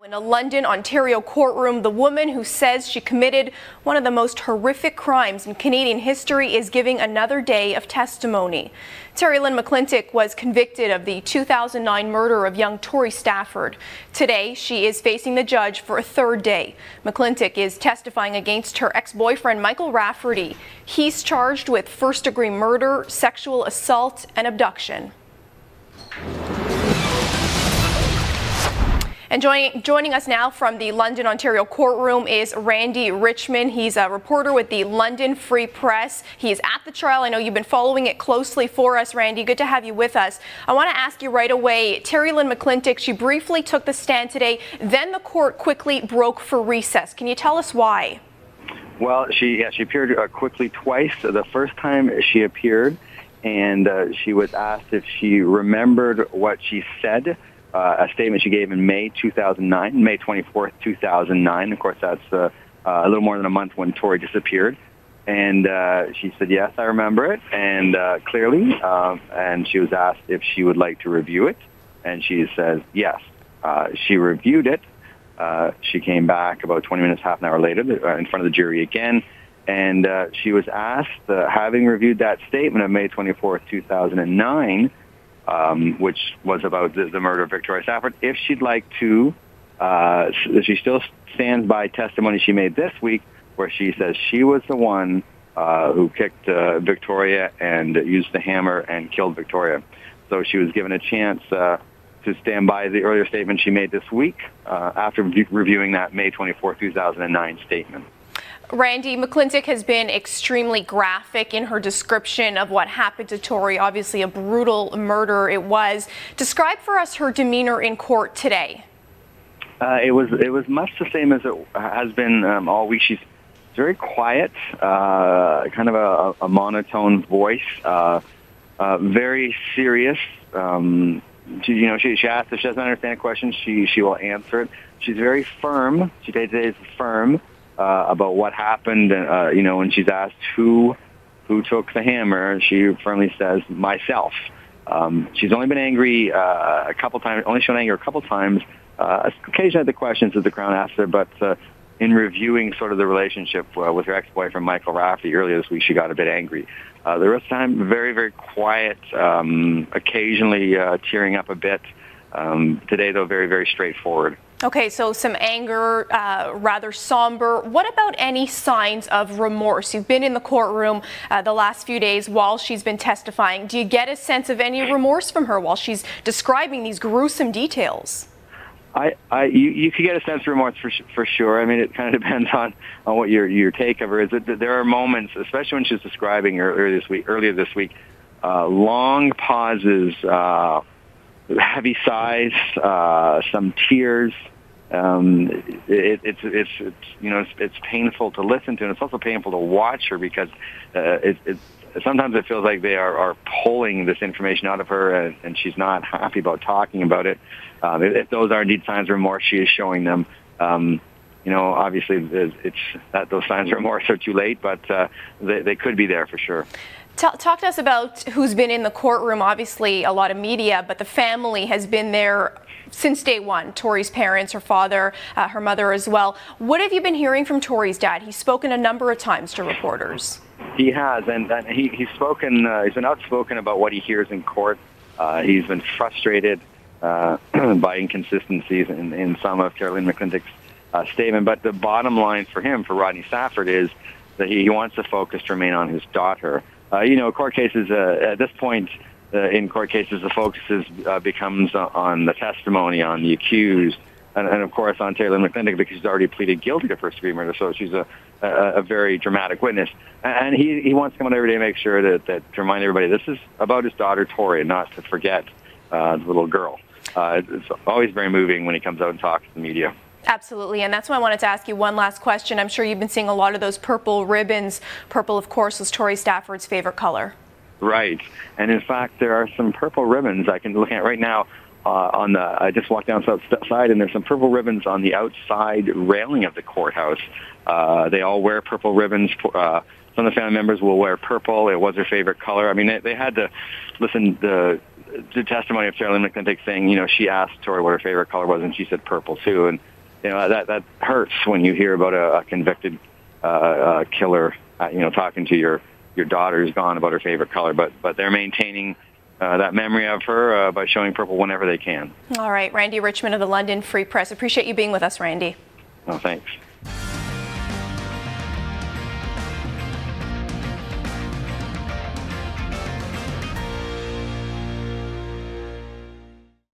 In a London, Ontario courtroom, the woman who says she committed one of the most horrific crimes in Canadian history is giving another day of testimony. Tori McLintock was convicted of the 2009 murder of young Tori Stafford. Today, she is facing the judge for a third day. McLintock is testifying against her ex-boyfriend, Michael Rafferty. He's charged with first-degree murder, sexual assault, and abduction. And joining us now from the London, Ontario courtroom is Randy Richmond. He's a reporter with the London Free Press. He is at the trial. I know you've been following it closely for us, Randy. Good to have you with us. I want to ask you right away, Tori McLintock, she briefly took the stand today, then the court quickly broke for recess. Can you tell us why? Well, she appeared quickly twice. The first time she appeared, and she was asked if she remembered what she said. A statement she gave in May 2009, May 24th, 2009. Of course, that's a little more than a month when Tori disappeared. And she said, yes, I remember it, and clearly. And she was asked if she would like to review it. And she says, yes. She reviewed it. She came back about 20 minutes, half an hour later, in front of the jury again. And she was asked, having reviewed that statement of May 24th, 2009, which was about the murder of Victoria Stafford, if she'd like to, she still stands by testimony she made this week where she says she was the one who kicked Victoria and used the hammer and killed Victoria. So she was given a chance to stand by the earlier statement she made this week after reviewing that May 24, 2009 statement. Randy, McLintock has been extremely graphic in her description of what happened to Tori. Obviously a brutal murder it was. Describe for us her demeanor in court today. It was much the same as it has been all week. She's very quiet, kind of a monotone voice, very serious. She asks if she doesn't understand a question, she will answer it. She's very firm. She is firm about what happened. When she's asked who took the hammer, she firmly says, myself. She's only been angry a couple times, only shown anger a couple times, occasionally at the questions that the Crown asked her, but in reviewing sort of the relationship with her ex-boyfriend, Michael Rafferty, earlier this week, she got a bit angry. The rest of the time, very, very quiet, occasionally tearing up a bit. Today, though, very, very straightforward. Okay, so some anger, rather somber. What about any signs of remorse? You've been in the courtroom the last few days while she's been testifying. Do you get a sense of any remorse from her while she's describing these gruesome details? You could get a sense of remorse for sure. I mean, it kind of depends on what your take of her is. There are moments, especially when she's describing earlier this week, long pauses, heavy sighs, some tears. It's painful to listen to, and it's also painful to watch her because sometimes it feels like they are pulling this information out of her, and she's not happy about talking about it. If those are indeed signs of remorse, she is showing them. Obviously, those signs of remorse are too late, but they could be there for sure. Talk to us about who's been in the courtroom. Obviously, a lot of media, but the family has been there since day one. Tori's parents, her father, her mother as well. What have you been hearing from Tori's dad? He's spoken a number of times to reporters. He has, and he's spoken. He's been outspoken about what he hears in court. He's been frustrated by inconsistencies in some of Caryn McLintock's statement. But the bottom line for him, for Rodney Stafford, is that he wants the focus to remain on his daughter. Court cases, at this point in court cases, the focus becomes on the testimony, on the accused, and of course on Tori McLintock because she's already pleaded guilty to first-degree murder, so she's a very dramatic witness. And he wants to come out every day to make sure that to remind everybody this is about his daughter Tori, not to forget the little girl. It's always very moving when he comes out and talks to the media. Absolutely, and that's why I wanted to ask you one last question. I'm sure you've been seeing a lot of those purple ribbons. Purple, of course, was Tori Stafford's favorite color. Right, and in fact, there are some purple ribbons I can look at right now. I just walked outside, and there's some purple ribbons on the outside railing of the courthouse. They all wear purple ribbons. Some of the family members will wear purple. It was their favorite color. I mean, they had to listen to the testimony of Tori McLintock saying, she asked Tori what her favorite color was, and she said purple too. And that hurts when you hear about a convicted killer, talking to your daughter who's gone about her favorite color. But they're maintaining that memory of her by showing purple whenever they can. All right, Randy Richmond of the London Free Press. Appreciate you being with us, Randy. Oh, thanks.